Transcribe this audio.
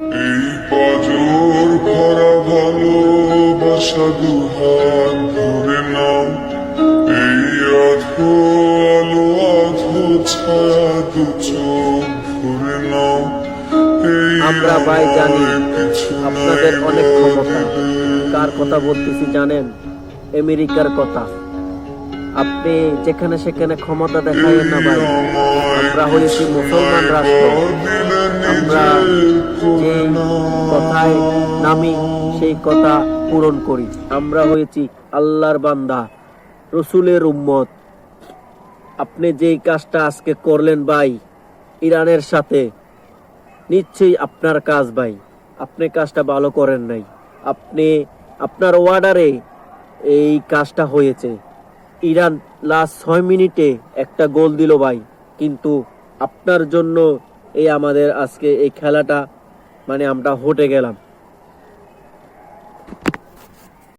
এই পাজর ভরা ভালোবাসা দুহাত ধরে নাও, এই আধো আলো আধো ছায়া দু চোখ ধরে নাও। আমরা ভাই জানি আপনাদের অনেক ক্ষমতা। কার কথা বলতেছি জানেন? আমেরিকার কথা। আপনি যেখানে সেখানে ক্ষমতা দেখাইয়েন না ভাই। আমরা হয়েছি মুসলমান রাষ্ট্র। আমরা যে কথায় নামি সেই কথা পূরণ করি। আমরা হয়েছি আল্লাহর বান্দা, রসুলের উম্মত। আপনি যেই কাজটা আজকে করলেন ভাই ইরানের সাথে, নিশ্চয়ই আপনার কাজ ভাই। আপনি কাজটা ভালো করেন নাই। আপনার ওয়ার্ডারে এই কাজটা হয়েছে। ইরান লাস্ট 6 মিনিটে একটা গোল দিল ভাই, কিন্তু আপনার জন্য এই আমাদের আজকে এই খেলাটা আমরা হেরে গেলাম।